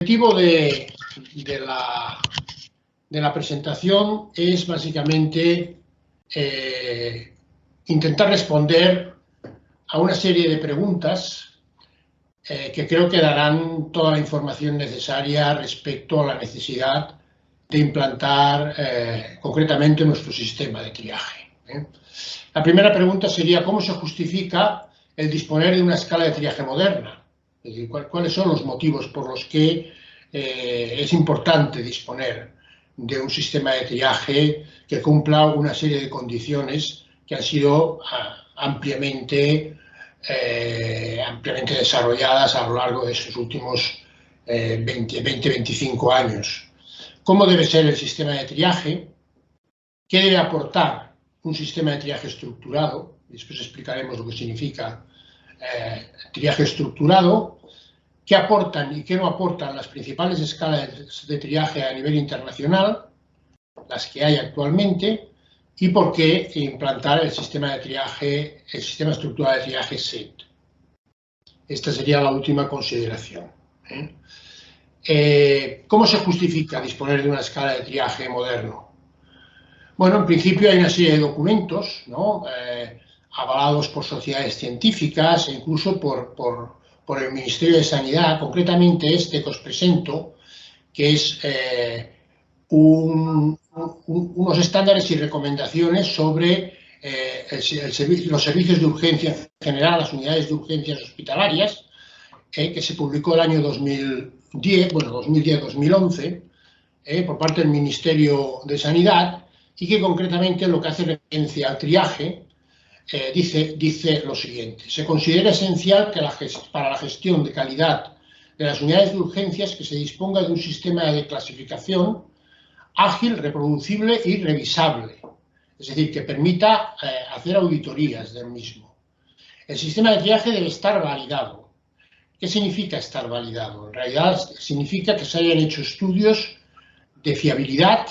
El objetivo de la presentación es básicamente intentar responder a una serie de preguntas que creo que darán toda la información necesaria respecto a la necesidad de implantar concretamente nuestro sistema de triaje. La primera pregunta sería ¿cómo se justifica el disponer de una escala de triaje moderna? Es decir, ¿cuáles son los motivos por los que es importante disponer de un sistema de triaje que cumpla una serie de condiciones que han sido ampliamente desarrolladas a lo largo de estos últimos 20-25 años? ¿Cómo debe ser el sistema de triaje? ¿Qué debe aportar un sistema de triaje estructurado? Después explicaremos lo que significa triaje estructurado. ¿Qué aportan y qué no aportan las principales escalas de triaje a nivel internacional, las que hay actualmente, y por qué implantar el sistema de triaje, el sistema estructural de triaje SET? Esta sería la última consideración. ¿Cómo se justifica disponer de una escala de triaje moderno? Bueno, en principio hay una serie de documentos, ¿no? Avalados por sociedades científicas e incluso por el Ministerio de Sanidad, concretamente este que os presento, que es unos estándares y recomendaciones sobre los servicios de urgencia en general, las unidades de urgencias hospitalarias, que se publicó el año 2010-2011, por parte del Ministerio de Sanidad, y que concretamente lo que hace referencia al triaje dice lo siguiente: se considera esencial que para la gestión de calidad de las unidades de urgencias que se disponga de un sistema de clasificación ágil, reproducible y revisable, es decir, que permita hacer auditorías del mismo. El sistema de triaje debe estar validado. ¿Qué significa estar validado? En realidad significa que se hayan hecho estudios de fiabilidad,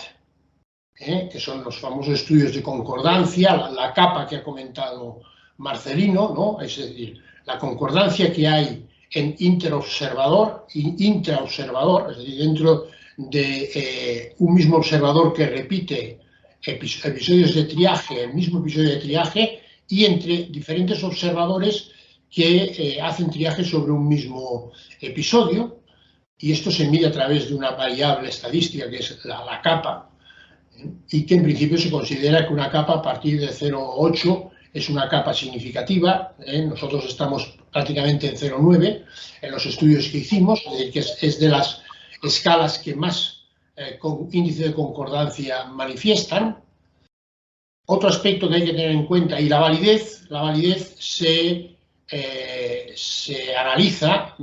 que son los famosos estudios de concordancia, la capa que ha comentado Marcelino, ¿no? Es decir, la concordancia que hay en interobservador y intraobservador, es decir, dentro de un mismo observador que repite episodios de triaje, el mismo episodio de triaje, y entre diferentes observadores que hacen triaje sobre un mismo episodio, y esto se mide a través de una variable estadística que es la capa, y que en principio se considera que una capa a partir de 0,8 es una capa significativa. Nosotros estamos prácticamente en 0,9 en los estudios que hicimos, es decir, que es de las escalas que más índice de concordancia manifiestan. Otro aspecto que hay que tener en cuenta, y la validez se analiza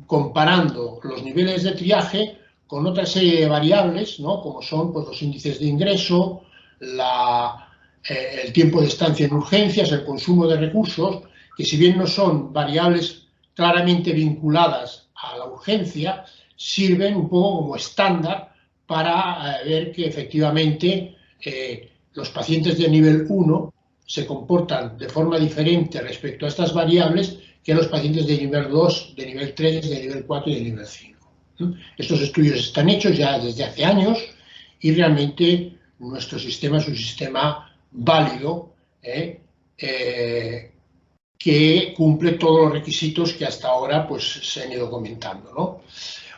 comparando los niveles de triaje con otra serie de variables, ¿no? Como son pues, los índices de ingreso, el tiempo de estancia en urgencias, el consumo de recursos, que si bien no son variables claramente vinculadas a la urgencia, sirven un poco como estándar para ver que efectivamente los pacientes de nivel 1 se comportan de forma diferente respecto a estas variables que los pacientes de nivel 2, de nivel 3, de nivel 4 y de nivel 5. Estos estudios están hechos ya desde hace años y realmente nuestro sistema es un sistema válido que cumple todos los requisitos que hasta ahora pues, se han ido comentando, ¿no?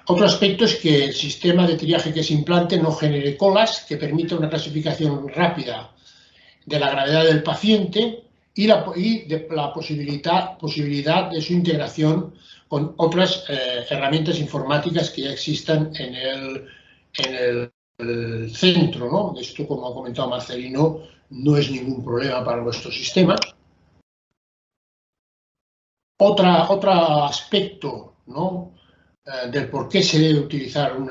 Otro aspecto es que el sistema de triaje que se implante no genere colas, que permita una clasificación rápida de la gravedad del paciente y de la posibilidad de su integración con otras herramientas informáticas que ya existan en el centro, ¿no? Esto, como ha comentado Marcelino, no es ningún problema para nuestro sistema. Otro aspecto, ¿no? Del por qué se debe utilizar un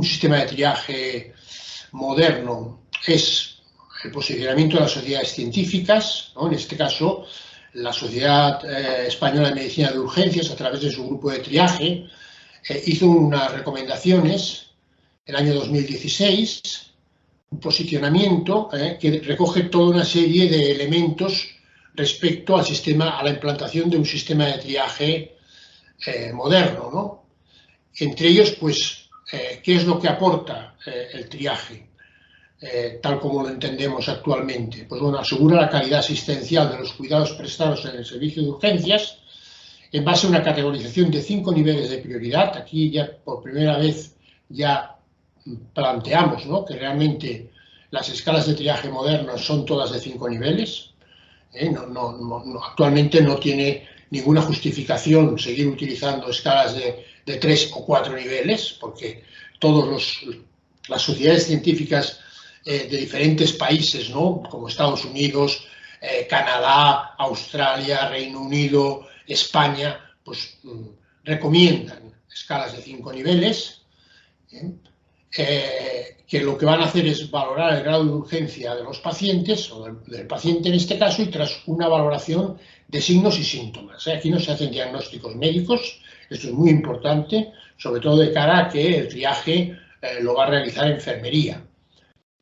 sistema de triaje moderno es el posicionamiento de las sociedades científicas, ¿no? En este caso, la Sociedad Española de Medicina de Urgencias, a través de su grupo de triaje, hizo unas recomendaciones en el año 2016, un posicionamiento que recoge toda una serie de elementos respecto al sistema, a la implantación de un sistema de triaje moderno, ¿no? Entre ellos, pues, ¿qué es lo que aporta el triaje, tal como lo entendemos actualmente? Pues bueno, asegura la calidad asistencial de los cuidados prestados en el servicio de urgencias en base a una categorización de 5 niveles de prioridad. Aquí ya por primera vez ya planteamos, ¿no?, que realmente las escalas de triaje modernas son todas de 5 niveles. Actualmente no tiene ninguna justificación seguir utilizando escalas de 3 o 4 niveles, porque todas las sociedades científicas de diferentes países, ¿no?, como Estados Unidos, Canadá, Australia, Reino Unido, España, pues recomiendan escalas de 5 niveles, que lo que van a hacer es valorar el grado de urgencia de los pacientes, o del paciente en este caso, y tras una valoración de signos y síntomas. Aquí no se hacen diagnósticos médicos, esto es muy importante, sobre todo de cara a que el triaje lo va a realizar enfermería.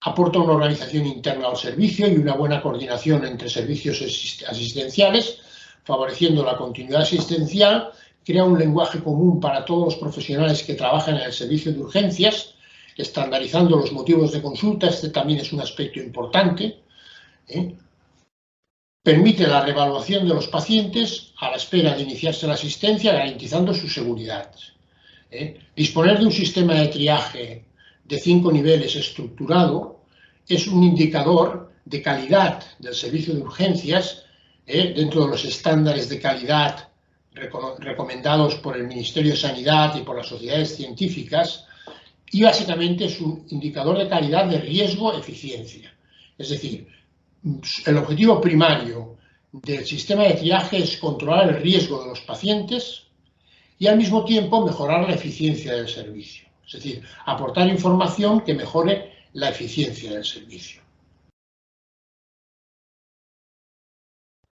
Aporta una organización interna al servicio y una buena coordinación entre servicios asistenciales, favoreciendo la continuidad asistencial, crea un lenguaje común para todos los profesionales que trabajan en el servicio de urgencias, estandarizando los motivos de consulta. Este también es un aspecto importante. Permite la reevaluación de los pacientes a la espera de iniciarse la asistencia, garantizando su seguridad. Disponer de un sistema de triaje de 5 niveles estructurado es un indicador de calidad del servicio de urgencias dentro de los estándares de calidad recomendados por el Ministerio de Sanidad y por las sociedades científicas, y básicamente es un indicador de calidad de riesgo-eficiencia. Es decir, el objetivo primario del sistema de triaje es controlar el riesgo de los pacientes y al mismo tiempo mejorar la eficiencia del servicio. Es decir, aportar información que mejore la eficiencia del servicio.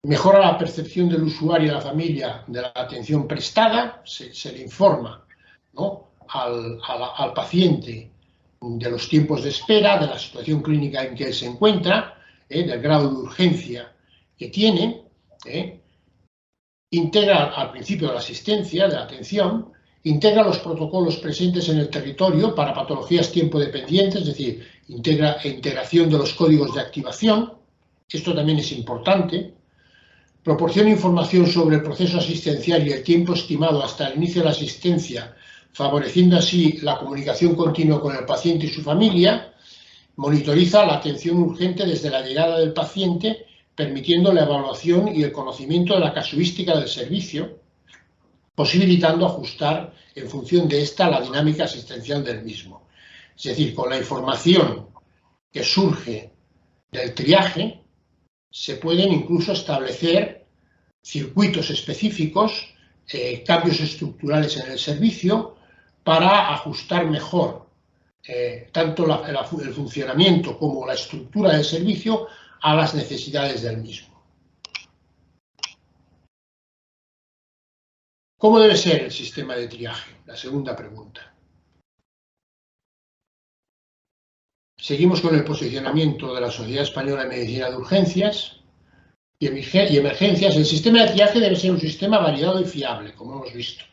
Mejora la percepción del usuario y la familia de la atención prestada, se le informa, ¿no?, al paciente de los tiempos de espera, de la situación clínica en que él se encuentra, del grado de urgencia que tiene, integra al principio de la asistencia, de la atención, integra los protocolos presentes en el territorio para patologías tiempo dependientes, es decir, integración de los códigos de activación. Esto también es importante. Proporciona información sobre el proceso asistencial y el tiempo estimado hasta el inicio de la asistencia, favoreciendo así la comunicación continua con el paciente y su familia. Monitoriza la atención urgente desde la llegada del paciente, permitiendo la evaluación y el conocimiento de la casuística del servicio, posibilitando ajustar en función de esta la dinámica asistencial del mismo. Es decir, con la información que surge del triaje, se pueden incluso establecer circuitos específicos, cambios estructurales en el servicio, para ajustar mejor tanto el funcionamiento como la estructura del servicio a las necesidades del mismo. ¿Cómo debe ser el sistema de triaje? La segunda pregunta. Seguimos con el posicionamiento de la Sociedad Española de Medicina de Urgencias y Emergencias. El sistema de triaje debe ser un sistema variado y fiable, como hemos visto.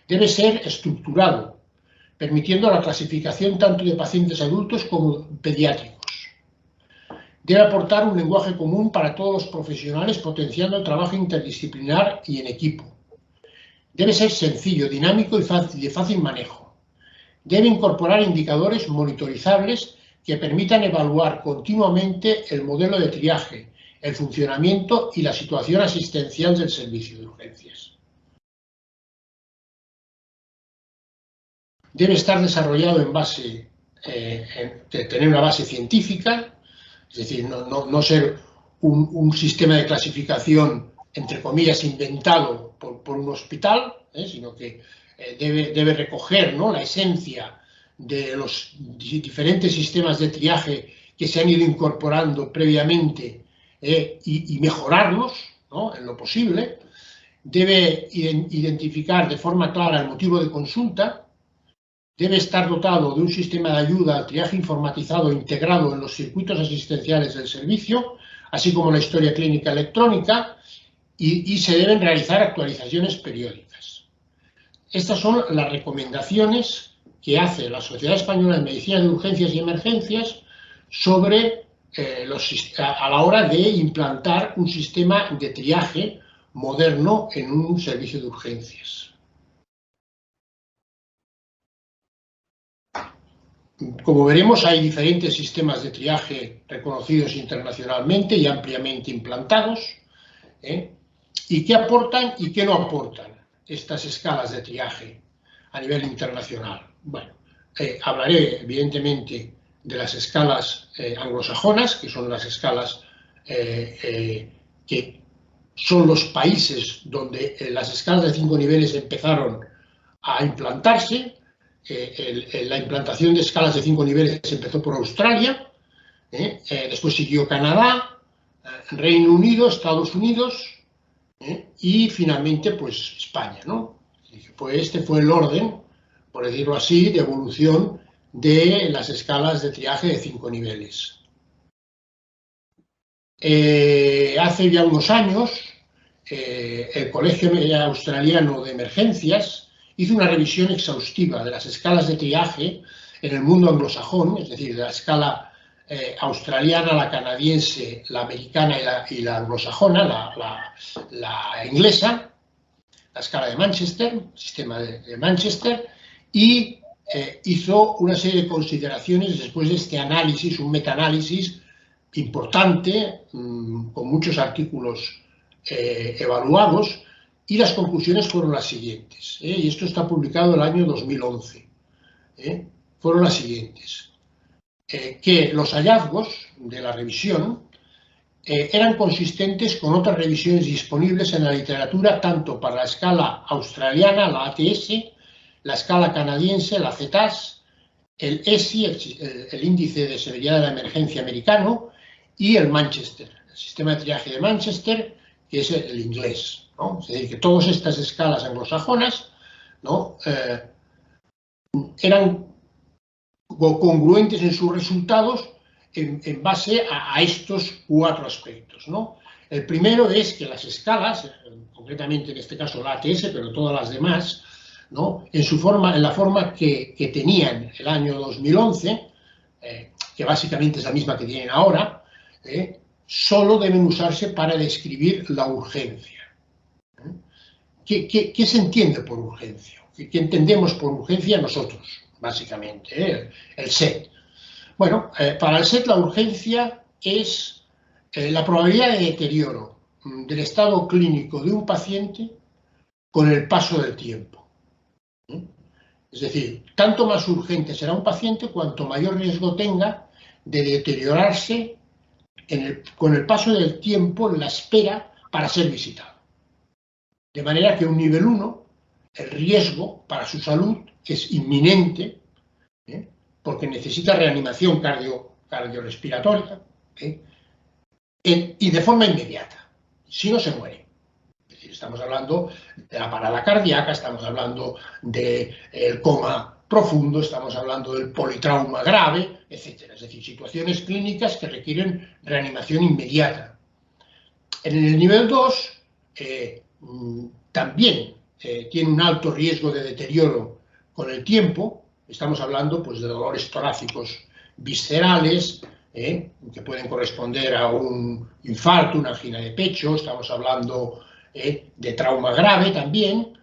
Debe ser estructurado, permitiendo la clasificación tanto de pacientes adultos como pediátricos. Debe aportar un lenguaje común para todos los profesionales, potenciando el trabajo interdisciplinar y en equipo. Debe ser sencillo, dinámico y de fácil manejo. Debe incorporar indicadores monitorizables que permitan evaluar continuamente el modelo de triaje, el funcionamiento y la situación asistencial del servicio de urgencias. Debe estar desarrollado en base, tener una base científica, es decir, no ser un sistema de clasificación, entre comillas, inventado por un hospital, sino que debe recoger, ¿no?, la esencia de los diferentes sistemas de triaje que se han ido incorporando previamente y mejorarlos, ¿no?, en lo posible. Debe identificar de forma clara el motivo de consulta. Debe estar dotado de un sistema de ayuda al triaje informatizado integrado en los circuitos asistenciales del servicio, así como la historia clínica electrónica, y se deben realizar actualizaciones periódicas. Estas son las recomendaciones que hace la Sociedad Española de Medicina de Urgencias y Emergencias sobre a la hora de implantar un sistema de triaje moderno en un servicio de urgencias. Como veremos, hay diferentes sistemas de triaje reconocidos internacionalmente y ampliamente implantados, y qué aportan y qué no aportan estas escalas de triaje a nivel internacional. Bueno, hablaré evidentemente de las escalas anglosajonas, que son las escalas que son los países donde las escalas de 5 niveles empezaron a implantarse. La implantación de escalas de 5 niveles empezó por Australia, después siguió Canadá, Reino Unido, Estados Unidos, y finalmente pues España, ¿no? Pues este fue el orden, por decirlo así, de evolución de las escalas de triaje de 5 niveles. Hace ya unos años, el Colegio Australiano de Emergencias hizo una revisión exhaustiva de las escalas de triaje en el mundo anglosajón, es decir, de la escala australiana, la canadiense, la americana y la anglosajona, la inglesa, la escala de Manchester, el sistema de Manchester, y hizo una serie de consideraciones después de este análisis, un metaanálisis importante, con muchos artículos evaluados, y las conclusiones fueron las siguientes, y esto está publicado en el año 2011, fueron las siguientes, que los hallazgos de la revisión eran consistentes con otras revisiones disponibles en la literatura, tanto para la escala australiana, la ATS, la escala canadiense, la CETAS, el ESI, el índice de severidad de la emergencia americano, y el Manchester, el sistema de triaje de Manchester, que es el inglés, ¿no? Es decir, que todas estas escalas anglosajonas, ¿no?, eran congruentes en sus resultados en base a estos 4 aspectos, ¿no? El primero es que las escalas, concretamente en este caso la ATS, pero todas las demás, ¿no?, en la forma que tenían el año 2011, que básicamente es la misma que tienen ahora, solo deben usarse para describir la urgencia. ¿Qué se entiende por urgencia? ¿Qué entendemos por urgencia nosotros, básicamente? El SET. Bueno, para el SET la urgencia es la probabilidad de deterioro del estado clínico de un paciente con el paso del tiempo. Es decir, tanto más urgente será un paciente cuanto mayor riesgo tenga de deteriorarse con el paso del tiempo en la espera para ser visitado. De manera que un nivel 1, el riesgo para su salud es inminente, porque necesita reanimación cardiorrespiratoria, y de forma inmediata, si no se muere. Es decir, estamos hablando de la parada cardíaca, estamos hablando del coma profundo, estamos hablando del politrauma grave, etc. Es decir, situaciones clínicas que requieren reanimación inmediata. En el nivel 2, también tiene un alto riesgo de deterioro con el tiempo. Estamos hablando pues, de dolores torácicos viscerales, que pueden corresponder a un infarto, una angina de pecho. Estamos hablando de trauma grave también.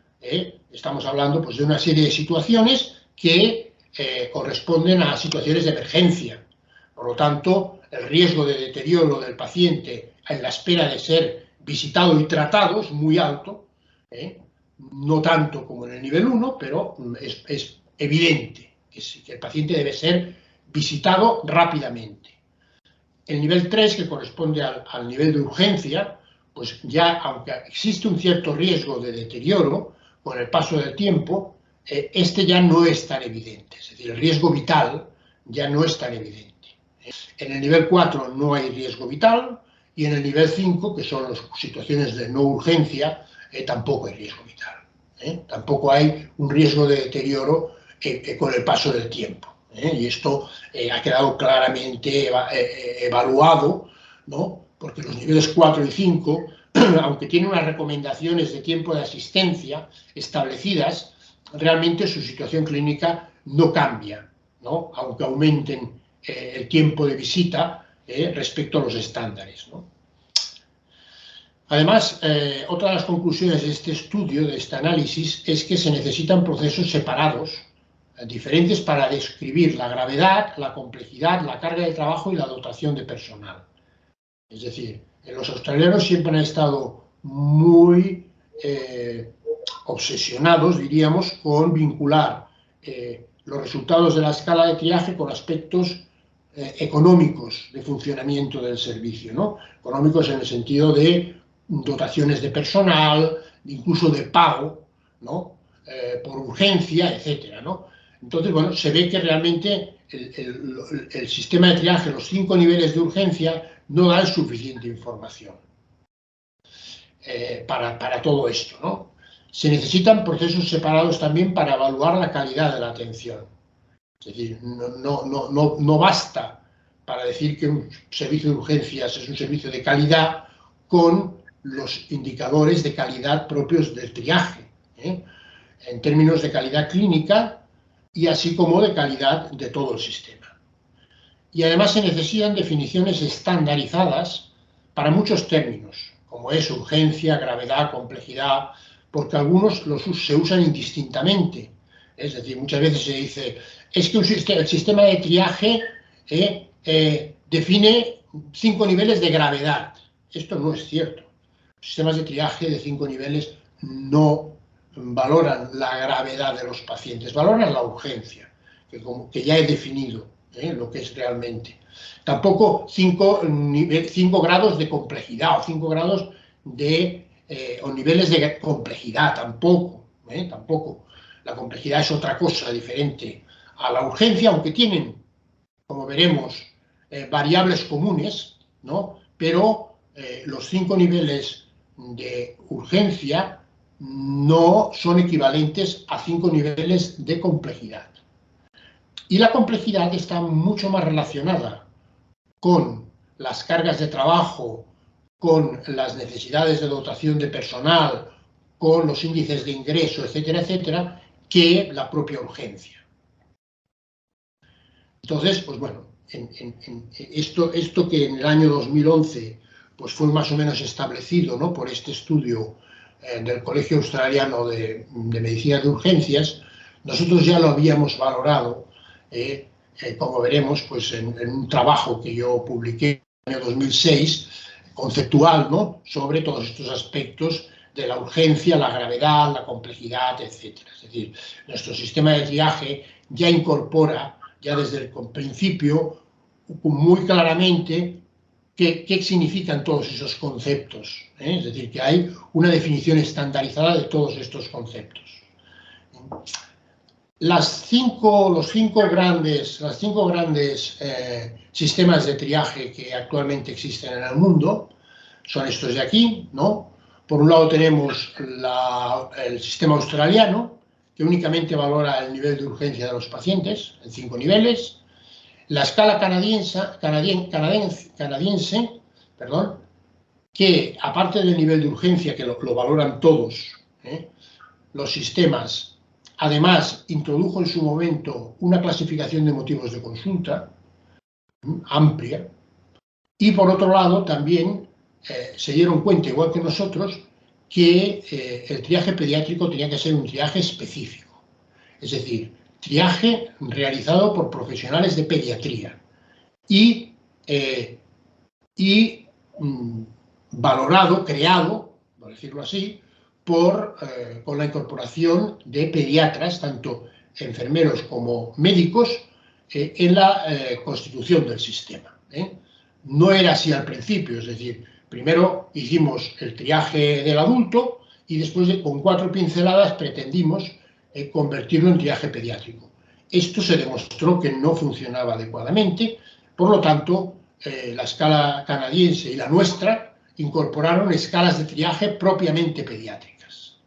Estamos hablando pues, de una serie de situaciones que corresponden a situaciones de emergencia. Por lo tanto, el riesgo de deterioro del paciente en la espera de ser visitado y tratado es muy alto, no tanto como en el nivel 1, pero es evidente que el paciente debe ser visitado rápidamente. El nivel 3, que corresponde al nivel de urgencia, pues ya, aunque existe un cierto riesgo de deterioro con el paso del tiempo, este ya no es tan evidente, es decir, el riesgo vital ya no es tan evidente. En el nivel 4 no hay riesgo vital, y en el nivel 5, que son las situaciones de no urgencia, tampoco hay riesgo vital. Tampoco hay un riesgo de deterioro con el paso del tiempo. Y esto ha quedado claramente evaluado, ¿no?, porque los niveles 4 y 5, aunque tienen unas recomendaciones de tiempo de asistencia establecidas, realmente su situación clínica no cambia, ¿no? Aunque aumenten el tiempo de visita respecto a los estándares, ¿no? Además, otra de las conclusiones de este estudio, de este análisis, es que se necesitan procesos separados, diferentes para describir la gravedad, la complejidad, la carga de trabajo y la dotación de personal. Es decir, los australianos siempre han estado muy obsesionados, diríamos, con vincular los resultados de la escala de triaje con aspectos económicos de funcionamiento del servicio, ¿no? Económicos en el sentido de dotaciones de personal, incluso de pago, ¿no? Por urgencia, etcétera, ¿no? Entonces, bueno, se ve que realmente el sistema de triaje, los 5 niveles de urgencia, no dan suficiente información para todo esto, ¿no? Se necesitan procesos separados también para evaluar la calidad de la atención. Es decir, no basta para decir que un servicio de urgencias es un servicio de calidad con los indicadores de calidad propios del triaje, en términos de calidad clínica y así como de calidad de todo el sistema. Y además se necesitan definiciones estandarizadas para muchos términos, como es urgencia, gravedad, complejidad, porque algunos se usan indistintamente. Es decir, muchas veces se dice, es que el sistema de triaje define 5 niveles de gravedad. Esto no es cierto. Los sistemas de triaje de 5 niveles no valoran la gravedad de los pacientes, valoran la urgencia, que ya he definido lo que es realmente. Tampoco 5 grados de complejidad o 5 grados o niveles de complejidad, tampoco. Tampoco. La complejidad es otra cosa diferente a la urgencia, aunque tienen, como veremos, variables comunes, ¿no? Pero los 5 niveles de urgencia no son equivalentes a 5 niveles de complejidad. Y la complejidad está mucho más relacionada con las cargas de trabajo, con las necesidades de dotación de personal, con los índices de ingreso, etcétera, etcétera, que la propia urgencia. Entonces, pues bueno, esto que en el año 2011 pues fue más o menos establecido, ¿no?, por este estudio del Colegio Australiano de Medicina de Urgencias, nosotros ya lo habíamos valorado, como veremos, pues en un trabajo que yo publiqué en el año 2006, conceptual, ¿no?, sobre todos estos aspectos de la urgencia, la gravedad, la complejidad, etc. Es decir, nuestro sistema de triaje ya incorpora, ya desde el principio, muy claramente qué significan todos esos conceptos. Es decir, que hay una definición estandarizada de todos estos conceptos. Los cinco grandes sistemas de triaje que actualmente existen en el mundo son estos de aquí, ¿no? Por un lado tenemos el sistema australiano, que únicamente valora el nivel de urgencia de los pacientes, en 5 niveles. La escala canadiense, que aparte del nivel de urgencia, que lo valoran todos, los sistemas, además introdujo en su momento una clasificación de motivos de consulta amplia, y por otro lado también se dieron cuenta, igual que nosotros, que el triaje pediátrico tenía que ser un triaje específico, es decir, triaje realizado por profesionales de pediatría y valorado, creado, por decirlo así, con la incorporación de pediatras, tanto enfermeros como médicos, en la constitución del sistema. No era así al principio, es decir, primero hicimos el triaje del adulto y después con 4 pinceladas pretendimos convertirlo en triaje pediátrico. Esto se demostró que no funcionaba adecuadamente, por lo tanto, la escala canadiense y la nuestra incorporaron escalas de triaje propiamente pediátricas,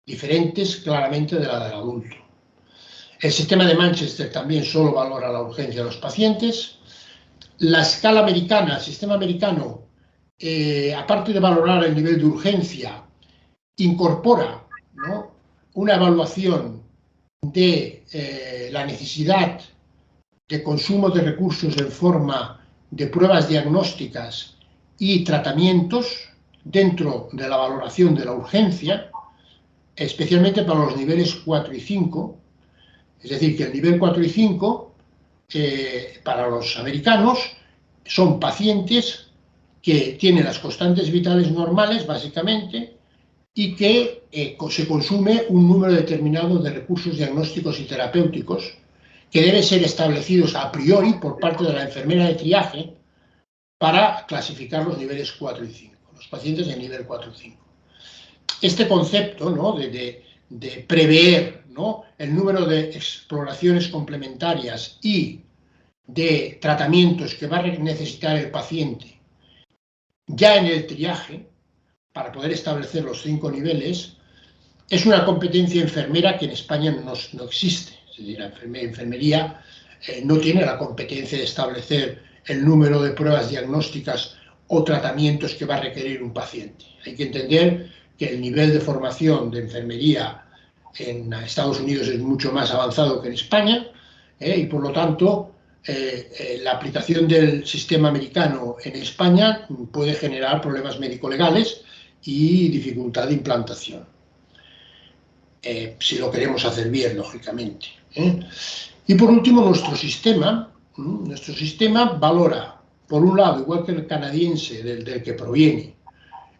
diferentes claramente de la del adulto. El sistema de Manchester también solo valora la urgencia de los pacientes. La escala americana, el sistema americano, aparte de valorar el nivel de urgencia, incorpora, ¿no?, una evaluación de la necesidad de consumo de recursos en forma de pruebas diagnósticas y tratamientos dentro de la valoración de la urgencia, especialmente para los niveles 4 y 5, es decir, que el nivel 4 y 5, para los americanos, son pacientes que tienen las constantes vitales normales, básicamente, y que se consume un número determinado de recursos diagnósticos y terapéuticos que deben ser establecidos a priori por parte de la enfermera de triaje para clasificar los niveles 4 y 5, los pacientes de nivel 4 y 5. Este concepto, ¿no?, de prever, ¿no?, el número de exploraciones complementarias y de tratamientos que va a necesitar el paciente ya en el triaje, para poder establecer los 5 niveles, es una competencia enfermera que en España no existe. Es decir, la enfermería no tiene la competencia de establecer el número de pruebas diagnósticas o tratamientos que va a requerir un paciente. Hay que entender que el nivel de formación de enfermería en Estados Unidos es mucho más avanzado que en España, y por lo tanto la aplicación del sistema americano en España puede generar problemas médico-legales y dificultad de implantación, si lo queremos hacer bien, lógicamente. Y por último, nuestro sistema valora, por un lado, igual que el canadiense del que proviene,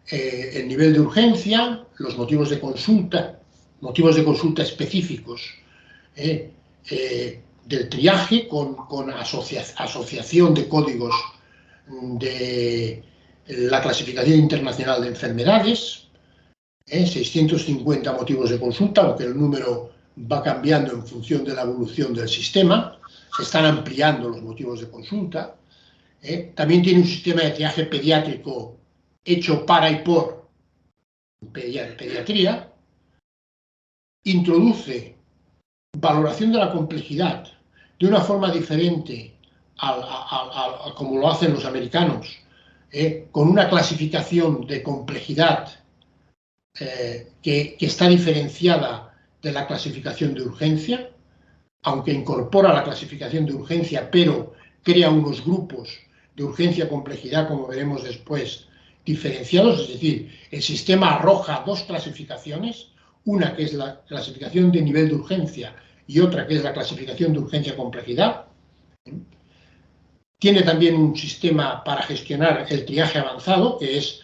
el nivel de urgencia, los motivos de consulta específicos del triaje con asociación de códigos de la clasificación internacional de enfermedades, 650 motivos de consulta, aunque el número va cambiando en función de la evolución del sistema, se están ampliando los motivos de consulta. También tiene un sistema de triaje pediátrico hecho para y por pediatría. Introduce valoración de la complejidad de una forma diferente a como lo hacen los americanos, con una clasificación de complejidad que está diferenciada de la clasificación de urgencia, aunque incorpora la clasificación de urgencia, pero crea unos grupos de urgencia-complejidad, como veremos después, diferenciados. Es decir, el sistema arroja 2 clasificaciones, una que es la clasificación de nivel de urgencia y otra que es la clasificación de urgencia-complejidad. Tiene también un sistema para gestionar el triaje avanzado, que es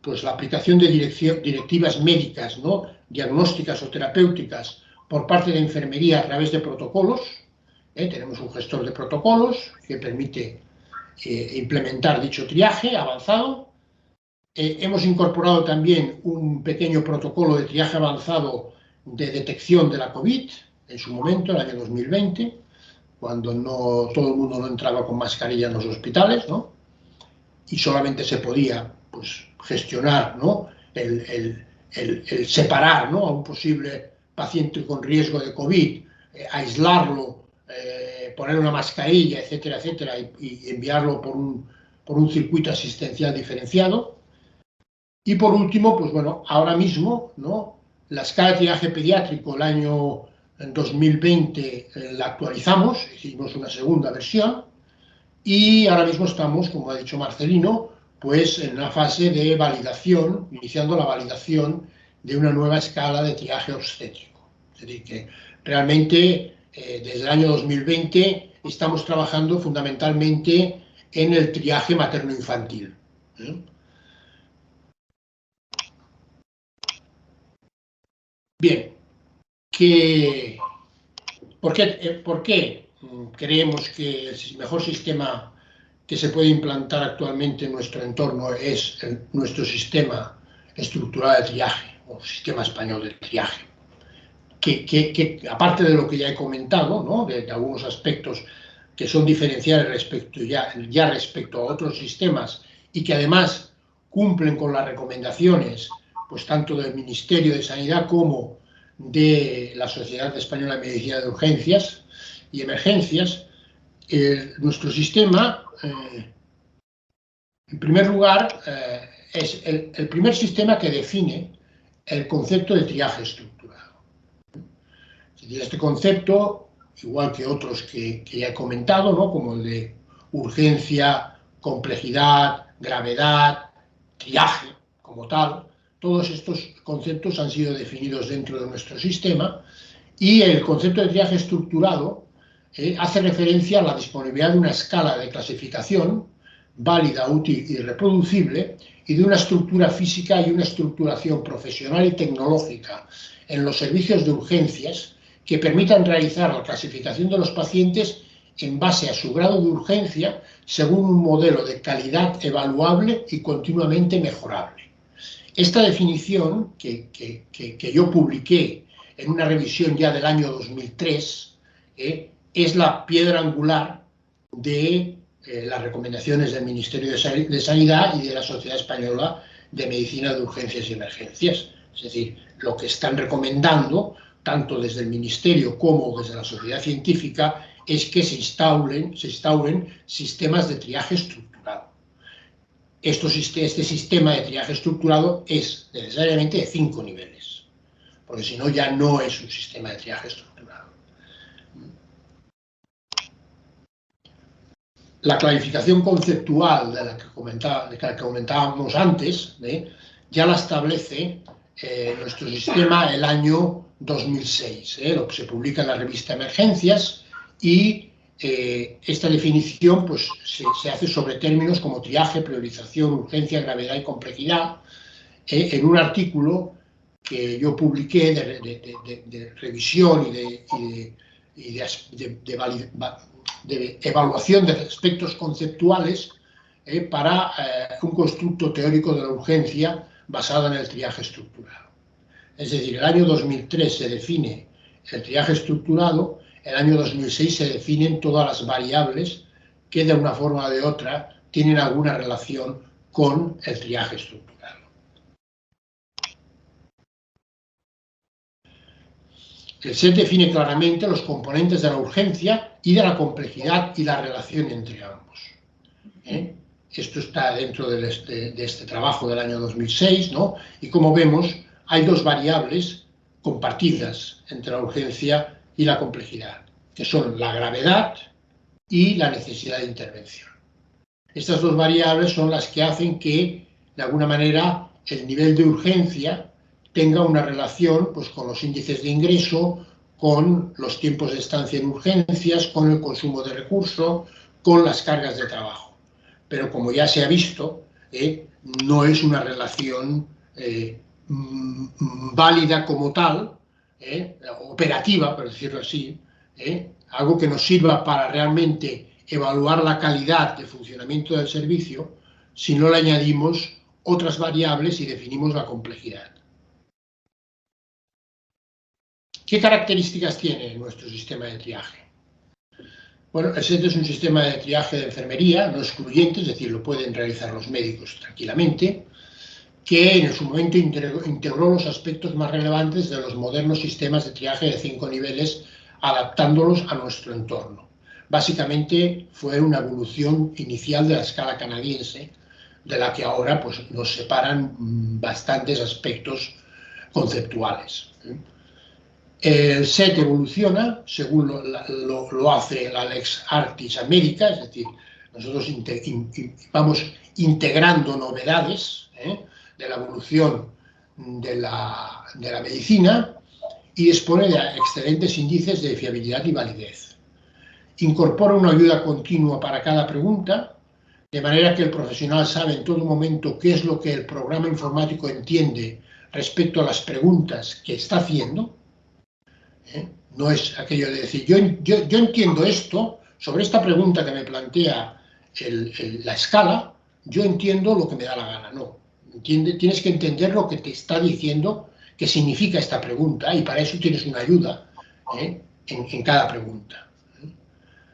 pues la aplicación de directivas médicas, ¿no?, diagnósticas o terapéuticas por parte de enfermería a través de protocolos. Tenemos un gestor de protocolos que permite implementar dicho triaje avanzado. Hemos incorporado también un pequeño protocolo de triaje avanzado de detección de la COVID en su momento, en el año 2020, cuando no todo el mundo no entraba con mascarilla en los hospitales, ¿no?, y solamente se podía, pues, gestionar, ¿no?, el separar, ¿no?, a un posible paciente con riesgo de COVID, aislarlo, poner una mascarilla, etcétera, etcétera, y enviarlo por un circuito asistencial diferenciado. Y por último, pues bueno, ahora mismo, ¿no?, la escala de triaje pediátrico el año 2020 la actualizamos, hicimos una segunda versión, y ahora mismo estamos, como ha dicho Marcelino, pues en una fase de validación, iniciando la validación de una nueva escala de triaje obstétrico. Es decir, que realmente desde el año 2020 estamos trabajando fundamentalmente en el triaje materno-infantil. Bien, ¿por qué creemos que el mejor sistema que se puede implantar actualmente en nuestro entorno es nuestro sistema estructural de triaje, o sistema español de triaje? Que aparte de lo que ya he comentado, ¿no?, de algunos aspectos que son diferenciales respecto a otros sistemas y que además cumplen con las recomendaciones, pues tanto del Ministerio de Sanidad como de la Sociedad Española de Medicina de Urgencias y Emergencias, nuestro sistema, en primer lugar, es el primer sistema que define el concepto de triaje estructurado. Es decir, este concepto, igual que otros que ya he comentado, ¿no?, como el de urgencia, complejidad, gravedad, triaje como tal, todos estos conceptos han sido definidos dentro de nuestro sistema, y el concepto de triaje estructurado hace referencia a la disponibilidad de una escala de clasificación válida, útil y reproducible, y de una estructura física y una estructuración profesional y tecnológica en los servicios de urgencias que permitan realizar la clasificación de los pacientes en base a su grado de urgencia según un modelo de calidad evaluable y continuamente mejorable. Esta definición, que yo publiqué en una revisión ya del año 2003, es la piedra angular de las recomendaciones del Ministerio de Sanidad y de la Sociedad Española de Medicina de Urgencias y Emergencias. Es decir, lo que están recomendando, tanto desde el Ministerio como desde la sociedad científica, es que se instauren sistemas de triaje estructurado. Este sistema de triaje estructurado es necesariamente de 5 niveles, porque si no ya no es un sistema de triaje estructurado. La clarificación conceptual de la que comentábamos antes, ya la establece nuestro sistema el año 2006, lo que se publica en la revista Emergencias, y esta definición pues, se hace sobre términos como triaje, priorización, urgencia, gravedad y complejidad, en un artículo que yo publiqué de revisión y de evaluación de aspectos conceptuales para un constructo teórico de la urgencia basado en el triaje estructurado. Es decir, el año 2003 se define el triaje estructurado, el año 2006 se definen todas las variables que de una forma o de otra tienen alguna relación con el triaje estructurado. El SET define claramente los componentes de la urgencia y de la complejidad y la relación entre ambos. Esto está dentro de este trabajo del año 2006, ¿no? Y como vemos, hay dos variables compartidas entre la urgencia y la complejidad, que son la gravedad y la necesidad de intervención. Estas dos variables son las que hacen que, de alguna manera, el nivel de urgencia tenga una relación pues, con los índices de ingreso, con los tiempos de estancia en urgencias, con el consumo de recursos, con las cargas de trabajo. Pero como ya se ha visto, no es una relación válida como tal, operativa, por decirlo así, algo que nos sirva para realmente evaluar la calidad de funcionamiento del servicio si no le añadimos otras variables y definimos la complejidad. ¿Qué características tiene nuestro sistema de triaje? Bueno, el SET es un sistema de triaje de enfermería, no excluyente, es decir, lo pueden realizar los médicos tranquilamente, que en su momento integró los aspectos más relevantes de los modernos sistemas de triaje de 5 niveles, adaptándolos a nuestro entorno. Básicamente fue una evolución inicial de la escala canadiense, de la que ahora pues, nos separan bastantes aspectos conceptuales. El SET evoluciona según lo hace la Lex Artis America, es decir, nosotros vamos integrando novedades de la evolución de la medicina y dispone de excelentes índices de fiabilidad y validez. Incorpora una ayuda continua para cada pregunta, de manera que el profesional sabe en todo momento qué es lo que el programa informático entiende respecto a las preguntas que está haciendo. No es aquello de decir, yo entiendo esto, sobre esta pregunta que me plantea la escala, yo entiendo lo que me da la gana. No, tienes que entender lo que te está diciendo, qué significa esta pregunta, y para eso tienes una ayuda en cada pregunta.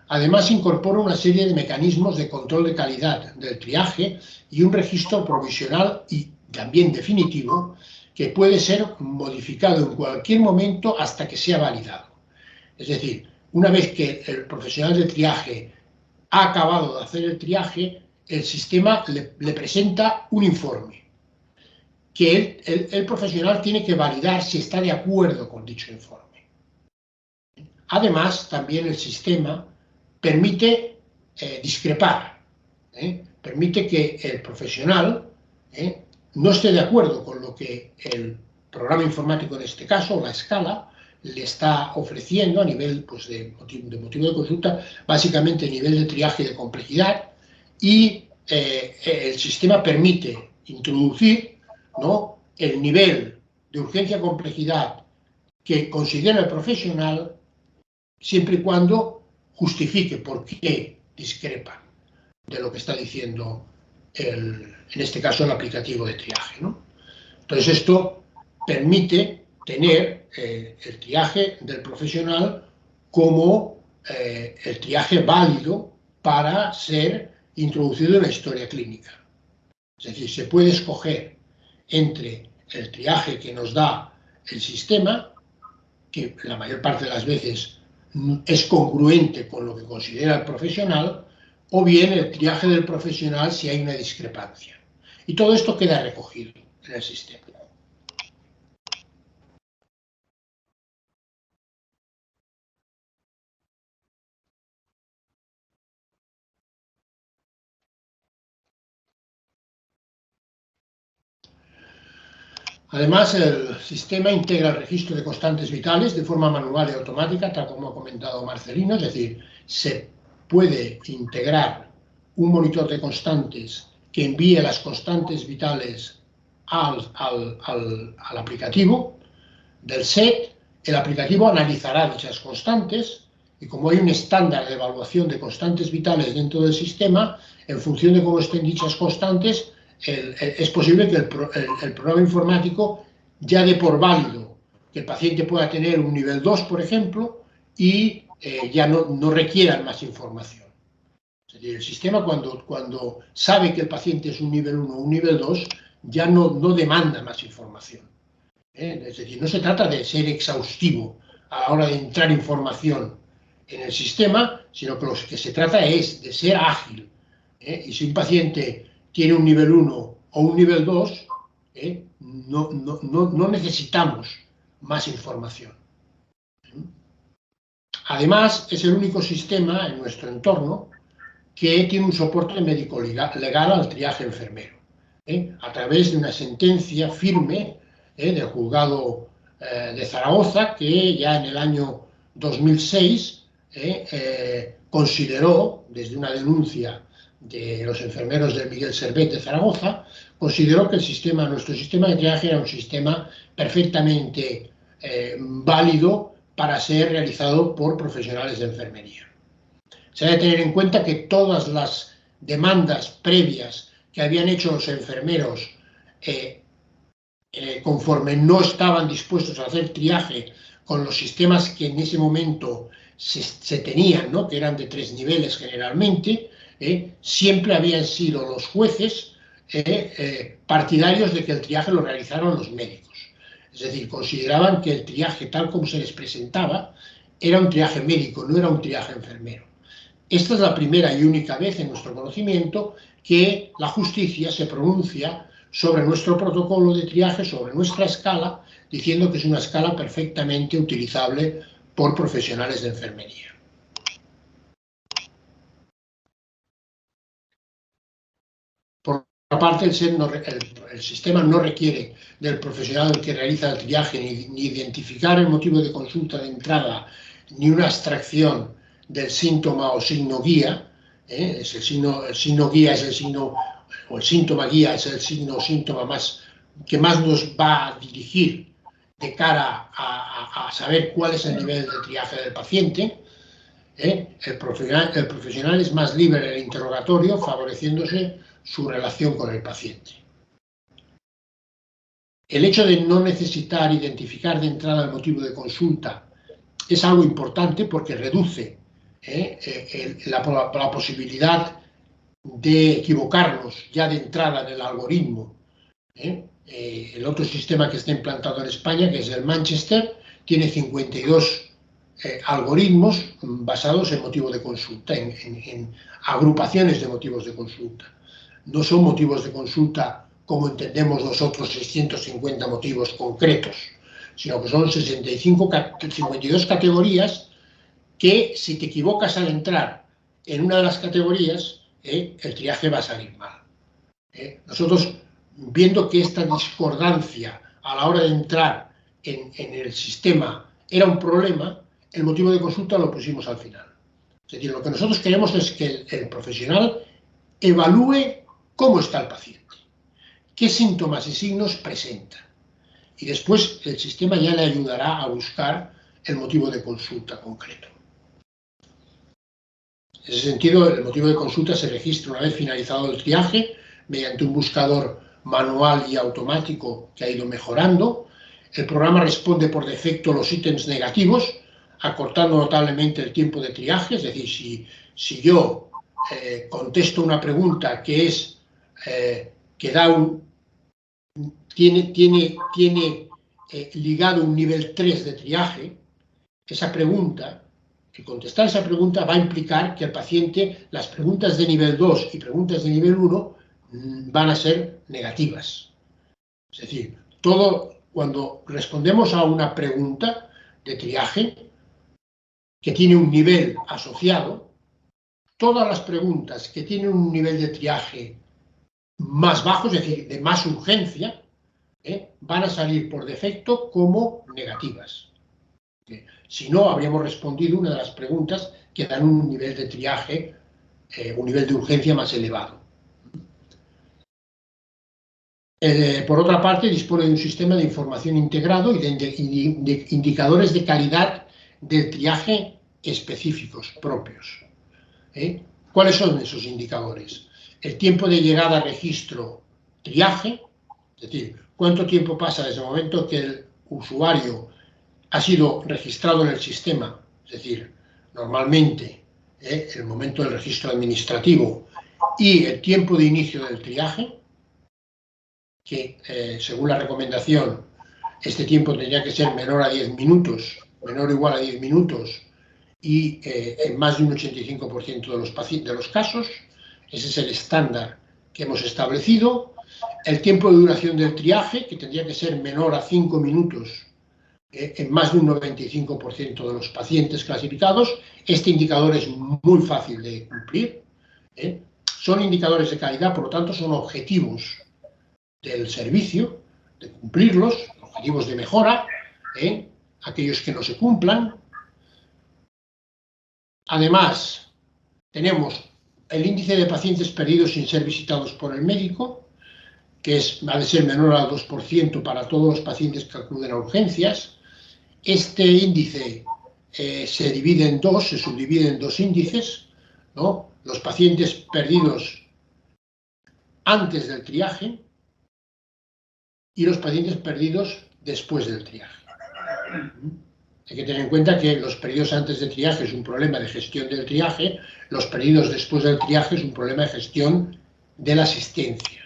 Además, incorpora una serie de mecanismos de control de calidad del triaje y un registro provisional y también definitivo que puede ser modificado en cualquier momento hasta que sea validado. Es decir, una vez que el profesional de triaje ha acabado de hacer el triaje, el sistema le presenta un informe que el profesional tiene que validar si está de acuerdo con dicho informe. Además, también el sistema permite discrepar, permite que el profesional no esté de acuerdo con lo que el programa informático, en este caso, la escala, le está ofreciendo a nivel pues, de motivo de consulta, básicamente a nivel de triaje de complejidad, y el sistema permite introducir, ¿no?, el nivel de urgencia-complejidad que considera el profesional, siempre y cuando justifique por qué discrepa de lo que está diciendo, en este caso, el aplicativo de triaje, ¿no? Entonces, esto permite tener el triaje del profesional como el triaje válido para ser introducido en la historia clínica. Es decir, se puede escoger entre el triaje que nos da el sistema, que la mayor parte de las veces es congruente con lo que considera el profesional, o bien el triaje del profesional si hay una discrepancia. Y todo esto queda recogido en el sistema. Además, el sistema integra el registro de constantes vitales de forma manual y automática, tal como ha comentado Marcelino, es decir, se puede integrar un monitor de constantes que envíe las constantes vitales al aplicativo del SET. El aplicativo analizará dichas constantes y, como hay un estándar de evaluación de constantes vitales dentro del sistema, en función de cómo estén dichas constantes, es posible que el programa informático ya dé por válido que el paciente pueda tener un nivel 2, por ejemplo, y ya no requiera más información. Es decir, el sistema, cuando sabe que el paciente es un nivel 1 o un nivel 2, ya no demanda más información. Es decir, no se trata de ser exhaustivo a la hora de entrar información en el sistema, sino que lo que se trata es de ser ágil. Y si un paciente tiene un nivel 1 o un nivel 2, no necesitamos más información. Además, es el único sistema en nuestro entorno que tiene un soporte médico legal al triaje enfermero, a través de una sentencia firme del juzgado de Zaragoza, que ya en el año 2006 consideró, desde una denuncia de los enfermeros del Miguel Servet de Zaragoza, consideró que nuestro sistema de triaje era un sistema perfectamente válido para ser realizado por profesionales de enfermería. Se ha de tener en cuenta que todas las demandas previas que habían hecho los enfermeros conforme no estaban dispuestos a hacer triaje con los sistemas que en ese momento se tenían, ¿no?, que eran de 3 niveles generalmente, siempre habían sido los jueces partidarios de que el triaje lo realizaran los médicos. Es decir, consideraban que el triaje, tal como se les presentaba, era un triaje médico, no era un triaje enfermero. Esta es la primera y única vez en nuestro conocimiento que la justicia se pronuncia sobre nuestro protocolo de triaje, sobre nuestra escala, diciendo que es una escala perfectamente utilizable por profesionales de enfermería. Por otra parte, el sistema no requiere del profesional que realiza el triaje ni identificar el motivo de consulta de entrada, ni una abstracción del síntoma o signo guía. El signo guía es el signo, o el síntoma guía es el signo o síntoma que más nos va a dirigir de cara a saber cuál es el nivel de triaje del paciente. El profesional es más libre en el interrogatorio, favoreciéndose su relación con el paciente. El hecho de no necesitar identificar de entrada el motivo de consulta es algo importante porque reduce la posibilidad de equivocarnos ya de entrada en el algoritmo. El otro sistema que está implantado en España, que es el Manchester, tiene 52 algoritmos basados en motivo de consulta, en agrupaciones de motivos de consulta. No son motivos de consulta como entendemos nosotros, 650 motivos concretos, sino que son 52 categorías que si te equivocas al entrar en una de las categorías, el triaje va a salir mal. Nosotros, viendo que esta discordancia a la hora de entrar en el sistema era un problema, el motivo de consulta lo pusimos al final. Es decir, lo que nosotros queremos es que el profesional evalúe cómo está el paciente, qué síntomas y signos presenta. Y después el sistema ya le ayudará a buscar el motivo de consulta concreto. En ese sentido, el motivo de consulta se registra una vez finalizado el triaje mediante un buscador manual y automático que ha ido mejorando. El programa responde por defecto los ítems negativos, acortando notablemente el tiempo de triaje. Es decir, si yo contesto una pregunta que es que da tiene ligado un nivel 3 de triaje, esa pregunta, el contestar esa pregunta va a implicar que el paciente, las preguntas de nivel 2 y preguntas de nivel 1 van a ser negativas. Es decir, cuando respondemos a una pregunta de triaje que tiene un nivel asociado, todas las preguntas que tienen un nivel de triaje más bajo, es decir, de más urgencia, van a salir por defecto como negativas. Si no, habríamos respondido una de las preguntas que dan un nivel de triaje, un nivel de urgencia más elevado. Por otra parte, dispone de un sistema de información integrado y de indicadores de calidad del triaje específicos, propios. ¿Cuáles son esos indicadores? El tiempo de llegada a registro triaje, es decir, cuánto tiempo pasa desde el momento que el usuario ha sido registrado en el sistema, es decir, normalmente el momento del registro administrativo y el tiempo de inicio del triaje, que según la recomendación este tiempo tendría que ser menor a 10 minutos, menor o igual a 10 minutos y en más de un 85% de los casos. Ese es el estándar que hemos establecido. El tiempo de duración del triaje, que tendría que ser menor a 5 minutos en más de un 95% de los pacientes clasificados. Este indicador es muy fácil de cumplir. Son indicadores de calidad, por lo tanto son objetivos del servicio, de cumplirlos, objetivos de mejora, aquellos que no se cumplan. Además, tenemos el índice de pacientes perdidos sin ser visitados por el médico, que ha de ser menor al 2% para todos los pacientes que acuden a urgencias. Este índice se subdivide en dos índices, ¿no? Los pacientes perdidos antes del triaje y los pacientes perdidos después del triaje. Hay que tener en cuenta que los perdidos antes del triaje es un problema de gestión del triaje, los perdidos después del triaje es un problema de gestión de la asistencia.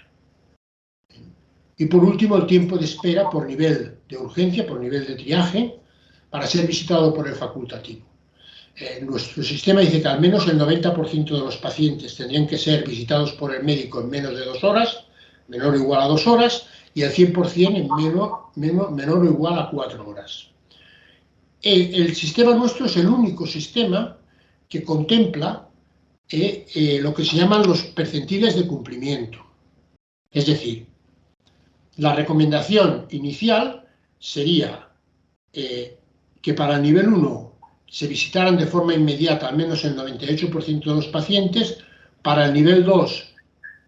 Y por último, el tiempo de espera por nivel de urgencia, por nivel de triaje, para ser visitado por el facultativo. Nuestro sistema dice que al menos el 90% de los pacientes tendrían que ser visitados por el médico en menos de 2 horas, menor o igual a 2 horas, y el 100% en menor o igual a 4 horas. El sistema nuestro es el único sistema que contempla lo que se llaman los percentiles de cumplimiento. Es decir, la recomendación inicial sería que para el nivel 1 se visitaran de forma inmediata al menos el 98% de los pacientes, para el nivel 2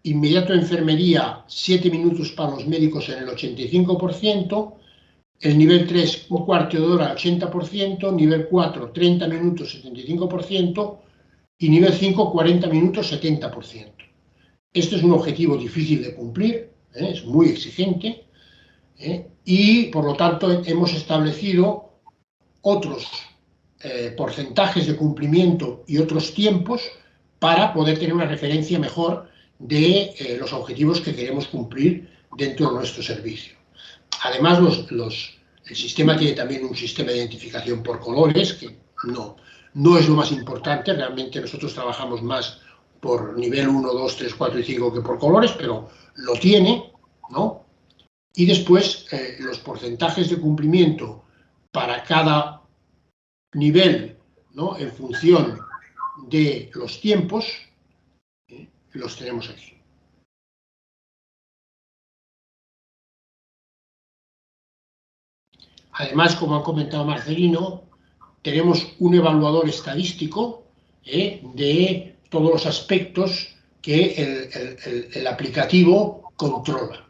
inmediato enfermería 7 minutos para los médicos en el 85%, el nivel 3 un cuarto de hora 80%, nivel 4 30 minutos 75% y nivel 5 40 minutos 70%. Esto es un objetivo difícil de cumplir, es muy exigente y por lo tanto hemos establecido otros porcentajes de cumplimiento y otros tiempos para poder tener una referencia mejor de los objetivos que queremos cumplir dentro de nuestro servicio. Además, el sistema tiene también un sistema de identificación por colores, que no es lo más importante, realmente nosotros trabajamos más por nivel 1, 2, 3, 4 y 5 que por colores, pero lo tiene, ¿no? Y después los porcentajes de cumplimiento para cada nivel ¿no?, en función de los tiempos, los tenemos aquí. Además, como ha comentado Marcelino, tenemos un evaluador estadístico de todos los aspectos que el aplicativo controla.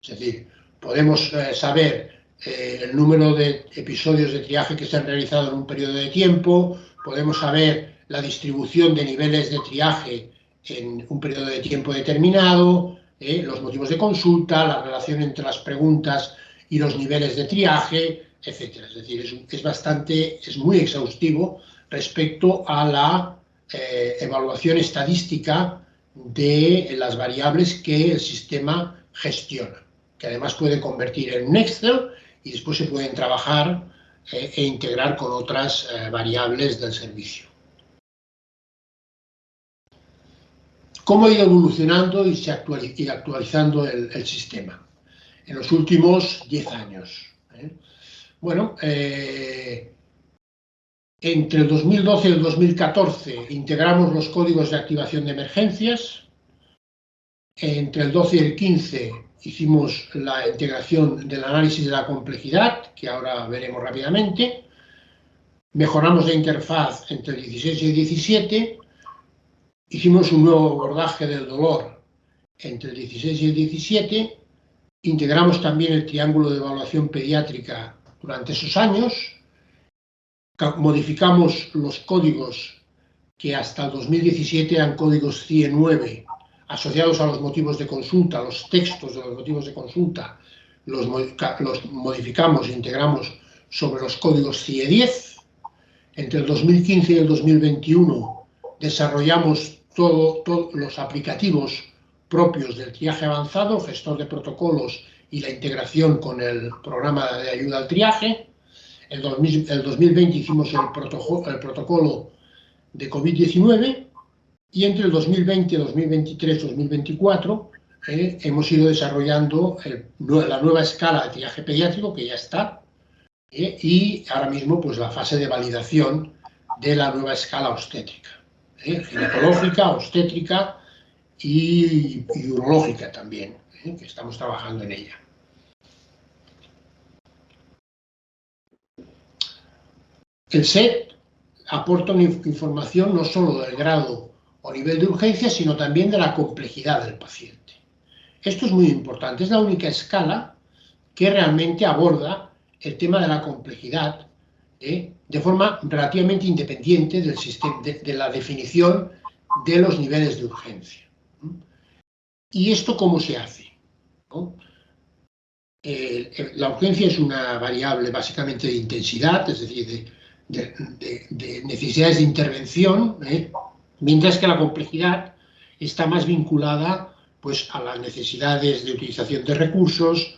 Es decir, podemos saber el número de episodios de triaje que se han realizado en un periodo de tiempo, podemos saber la distribución de niveles de triaje en un periodo de tiempo determinado, los motivos de consulta, la relación entre las preguntas y los niveles de triaje, etc. Es decir, es muy exhaustivo respecto a la evaluación estadística de las variables que el sistema gestiona, que además puede convertir en un Excel y después se pueden trabajar e integrar con otras variables del servicio. ¿Cómo ha ido evolucionando y actualizando el sistema en los últimos 10 años? Bueno, entre el 2012 y el 2014 integramos los códigos de activación de emergencias. Entre el 12 y el 15 hicimos la integración del análisis de la complejidad, que ahora veremos rápidamente. Mejoramos la interfaz entre el 16 y el 17. Hicimos un nuevo abordaje del dolor entre el 16 y el 17. Integramos también el triángulo de evaluación pediátrica durante esos años. Modificamos los códigos que hasta el 2017 eran códigos CIE 9, asociados a los motivos de consulta, los textos de los motivos de consulta, los modificamos e integramos sobre los códigos CIE 10. Entre el 2015 y el 2021 desarrollamos todos los aplicativos propios del triaje avanzado, gestor de protocolos y la integración con el programa de ayuda al triaje. El 2020 hicimos el protocolo de COVID-19 y entre el 2020, 2023, 2024 hemos ido desarrollando la nueva escala de triaje pediátrico, que ya está, y ahora mismo pues la fase de validación de la nueva escala obstétrica, ginecológica, obstétrica y urológica también, que estamos trabajando en ella. El SET aporta una información no solo del grado o nivel de urgencia, sino también de la complejidad del paciente. Esto es muy importante, es la única escala que realmente aborda el tema de la complejidad de forma relativamente independiente del sistema, de la definición de los niveles de urgencia. ¿Y esto cómo se hace? ¿No? La urgencia es una variable básicamente de intensidad, es decir, de necesidades de intervención, mientras que la complejidad está más vinculada pues, a las necesidades de utilización de recursos,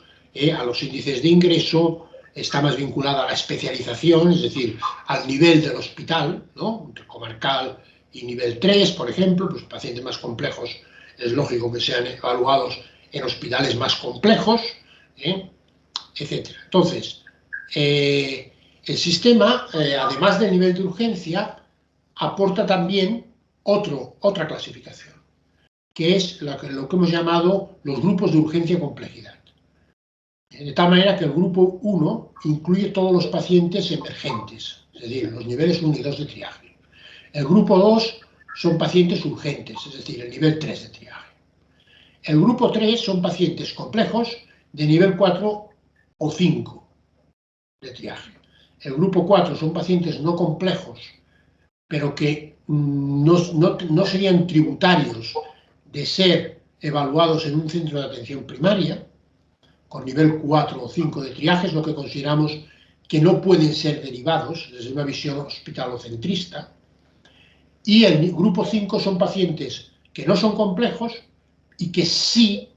a los índices de ingreso, está más vinculada a la especialización, es decir, al nivel del hospital, ¿no?, intercomarcal y nivel 3, por ejemplo, pues pacientes más complejos es lógico que sean evaluados en hospitales más complejos, etc. Entonces, el sistema, además del nivel de urgencia, aporta también otra clasificación, que es lo que hemos llamado los grupos de urgencia y complejidad. De tal manera que el grupo 1 incluye todos los pacientes emergentes, es decir, los niveles 1 y 2 de triaje. El grupo 2 son pacientes urgentes, es decir, el nivel 3 de triaje. El grupo 3 son pacientes complejos de nivel 4 o 5 de triaje. El grupo 4 son pacientes no complejos, pero que no serían tributarios de ser evaluados en un centro de atención primaria, con nivel 4 o 5 de triaje, es lo que consideramos que no pueden ser derivados desde una visión hospitalocentrista. Y el grupo 5 son pacientes que no son complejos y que sí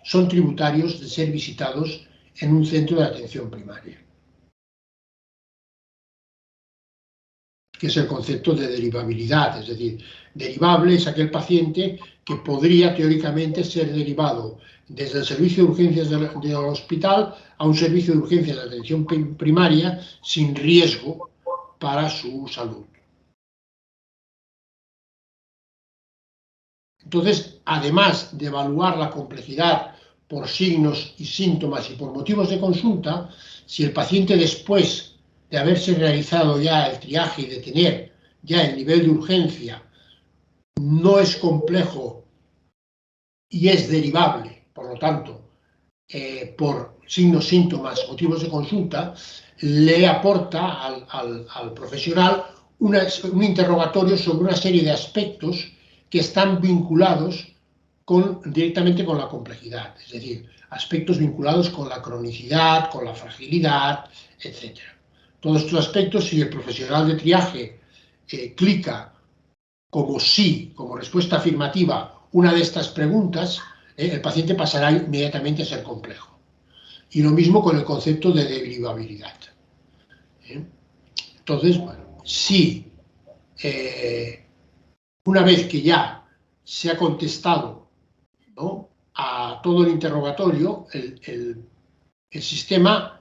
son tributarios de ser visitados en un centro de atención primaria, que es el concepto de derivabilidad, es decir, derivable es aquel paciente que podría teóricamente ser derivado desde el servicio de urgencias del hospital a un servicio de urgencias de atención primaria sin riesgo para su salud. Entonces, además de evaluar la complejidad por signos y síntomas y por motivos de consulta, si el paciente después de haberse realizado ya el triaje y de tener ya el nivel de urgencia no es complejo y es derivable, por lo tanto, por signos, síntomas, motivos de consulta, le aporta al profesional un interrogatorio sobre una serie de aspectos que están vinculados directamente con la complejidad, es decir, aspectos vinculados con la cronicidad, con la fragilidad, etc. Todos estos aspectos, si el profesional de triaje clica como sí, como respuesta afirmativa, una de estas preguntas, el paciente pasará inmediatamente a ser complejo. Y lo mismo con el concepto de derivabilidad. Entonces, bueno, si una vez que ya se ha contestado, ¿no?, a todo el interrogatorio, el sistema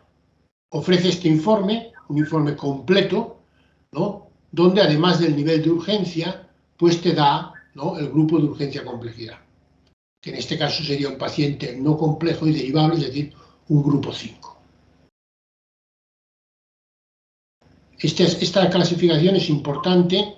ofrece este informe, un informe completo, ¿no?, donde además del nivel de urgencia, pues te da, ¿no?, el grupo de urgencia-complejidad, que en este caso sería un paciente no complejo y derivable, es decir, un grupo 5. Esta clasificación es importante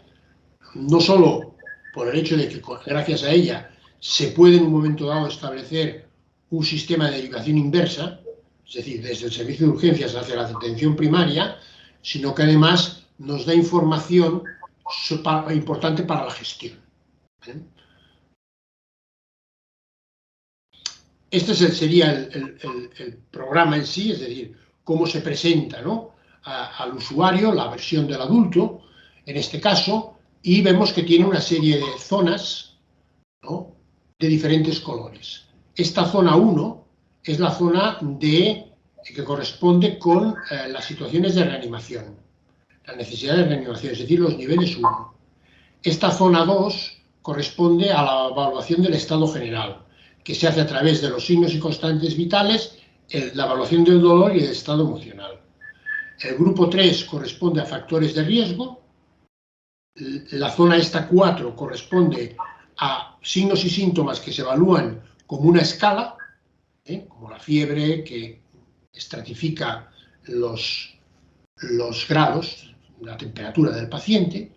no solo por el hecho de que gracias a ella se puede en un momento dado establecer un sistema de derivación inversa, es decir, desde el servicio de urgencias hacia la atención primaria, sino que además nos da información importante para la gestión. Este sería el programa en sí, es decir, cómo se presenta, ¿no?, al usuario, la versión del adulto, en este caso, y vemos que tiene una serie de zonas, ¿no?, de diferentes colores. Esta zona 1 es la zona que corresponde con las situaciones de reanimación, la necesidad de reanimación, es decir, los niveles 1. Esta zona 2 corresponde a la evaluación del estado general, que se hace a través de los signos y constantes vitales, la evaluación del dolor y del estado emocional. El grupo 3 corresponde a factores de riesgo. La zona esta 4 corresponde a signos y síntomas que se evalúan como una escala, como la fiebre, que estratifica los grados, la temperatura del paciente.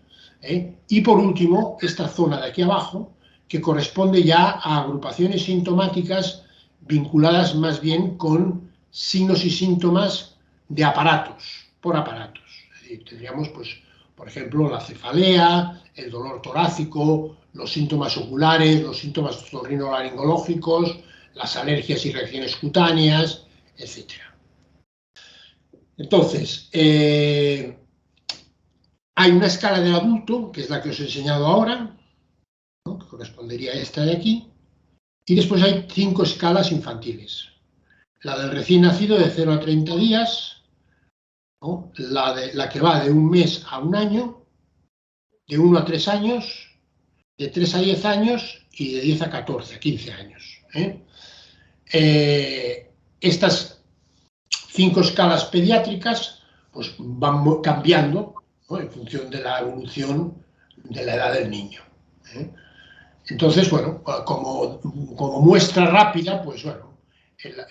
Y por último, esta zona de aquí abajo, que corresponde ya a agrupaciones sintomáticas vinculadas más bien con signos y síntomas de aparatos, por aparatos. Es decir, tendríamos, pues, por ejemplo, la cefalea, el dolor torácico, los síntomas oculares, los síntomas otorrinolaringológicos, las alergias y reacciones cutáneas, etc. Entonces, hay una escala del adulto, que es la que os he enseñado ahora, ¿no?, que correspondería a esta de aquí, y después hay 5 escalas infantiles. La del recién nacido de 0 a 30 días, ¿no?, la que va de 1 mes a 1 año, de 1 a 3 años, de 3 a 10 años y de 10 a 14, a 15 años. Estas 5 escalas pediátricas pues van cambiando, ¿no?, en función de la evolución de la edad del niño. Entonces, bueno, como muestra rápida, pues bueno,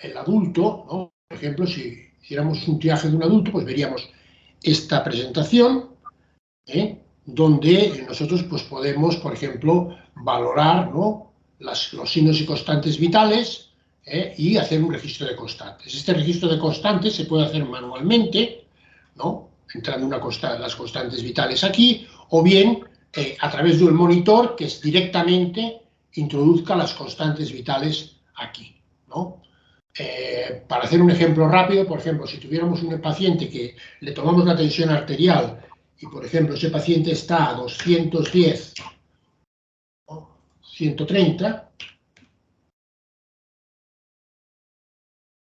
el adulto, ¿no?, por ejemplo, si hiciéramos un triaje de un adulto, pues veríamos esta presentación, donde nosotros pues podemos, por ejemplo, valorar, ¿no?, los signos y constantes vitales, y hacer un registro de constantes. Este registro de constantes se puede hacer manualmente, ¿no?, entrando las constantes vitales aquí, o bien a través de un monitor que directamente introduzca las constantes vitales aquí, ¿no? Para hacer un ejemplo rápido, por ejemplo, si tuviéramos un paciente que le tomamos la tensión arterial y, por ejemplo, ese paciente está a 210, ¿no?, 130,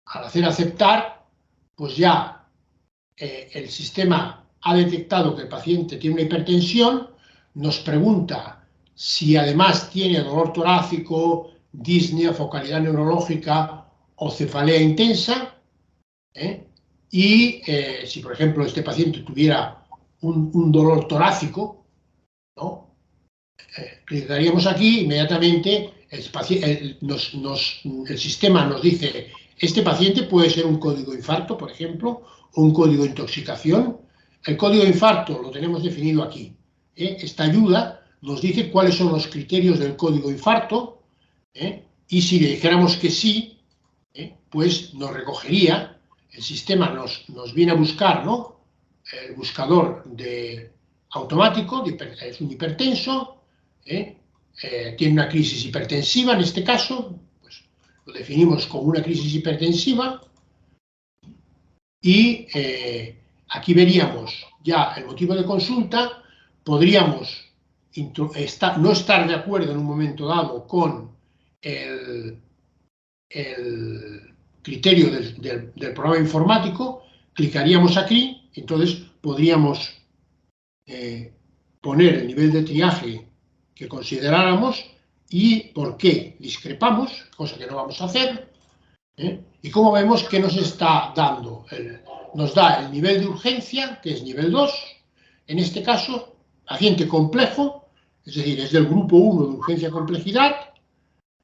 al hacer aceptar, pues ya el sistema ha detectado que el paciente tiene una hipertensión, nos pregunta si además tiene dolor torácico, disnea, focalidad neurológica o cefalea intensa, y si, por ejemplo, este paciente tuviera un dolor torácico, ¿no?, clicaríamos aquí, inmediatamente el sistema nos dice, este paciente puede ser un código infarto, por ejemplo, o un código intoxicación. El código infarto lo tenemos definido aquí. Esta ayuda nos dice cuáles son los criterios del código infarto, y si le dijéramos que sí, pues nos recogería, el sistema nos viene a buscar, ¿no? El buscador automático, es un hipertenso, tiene una crisis hipertensiva en este caso, pues lo definimos como una crisis hipertensiva, y aquí veríamos ya el motivo de consulta. Podríamos no estar de acuerdo en un momento dado con el criterio del programa informático, clicaríamos aquí, entonces podríamos poner el nivel de triaje que consideráramos y por qué discrepamos, cosa que no vamos a hacer, y como vemos que nos está dando, nos da el nivel de urgencia, que es nivel 2, en este caso, paciente complejo, es decir, es del grupo 1 de urgencia complejidad,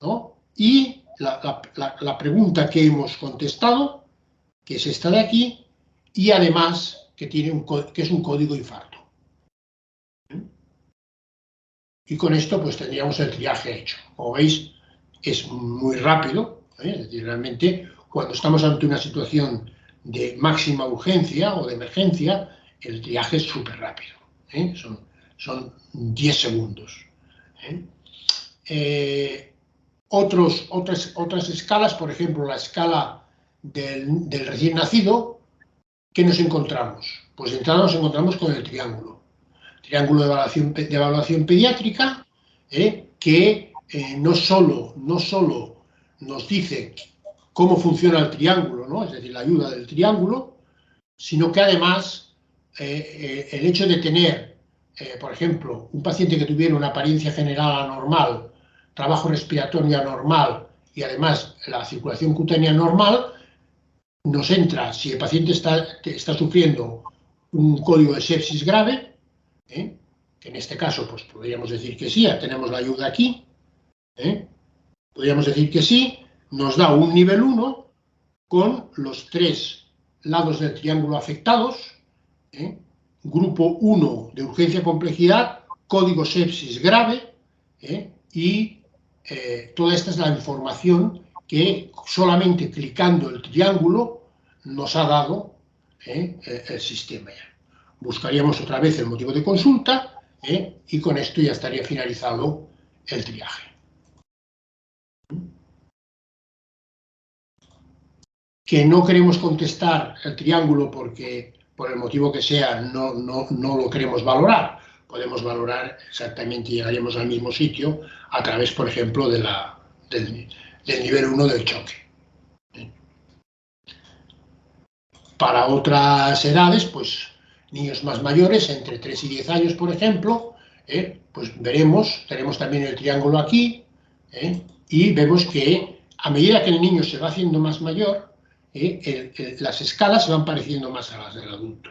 ¿no? Y la pregunta que hemos contestado, que es esta de aquí, y además que es un código infarto. Y con esto pues tendríamos el triaje hecho. Como veis, es muy rápido, es decir, realmente cuando estamos ante una situación de máxima urgencia o de emergencia, el triaje es súper rápido, son 10 segundos. Otras escalas, por ejemplo, la escala del recién nacido, ¿qué nos encontramos? Pues de entrada nos encontramos con el triángulo de evaluación pediátrica, que no solo nos dice cómo funciona el triángulo, ¿no? Es decir, la ayuda del triángulo, sino que además el hecho de tener, por ejemplo, un paciente que tuviera una apariencia general anormal, trabajo respiratorio anormal y además la circulación cutánea normal, nos entra, si el paciente está sufriendo un código de sepsis grave, que en este caso pues podríamos decir que sí, ya tenemos la ayuda aquí, podríamos decir que sí, nos da un nivel 1 con los 3 lados del triángulo afectados, grupo 1 de urgencia complejidad, código sepsis grave, y toda esta es la información que solamente clicando el triángulo nos ha dado el sistema. Buscaríamos otra vez el motivo de consulta, y con esto ya estaría finalizado el triaje. Que no queremos contestar el triángulo porque, por el motivo que sea, no lo queremos valorar. Podemos valorar exactamente, llegaríamos al mismo sitio a través, por ejemplo, del nivel 1 del choque. Para otras edades, pues niños más mayores, entre 3 y 10 años, por ejemplo, pues tenemos también el triángulo aquí, y vemos que a medida que el niño se va haciendo más mayor, las escalas se van pareciendo más a las del adulto,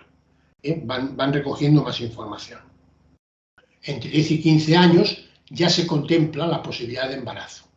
van recogiendo más información. Entre 10 y 15 años ya se contempla la posibilidad de embarazo.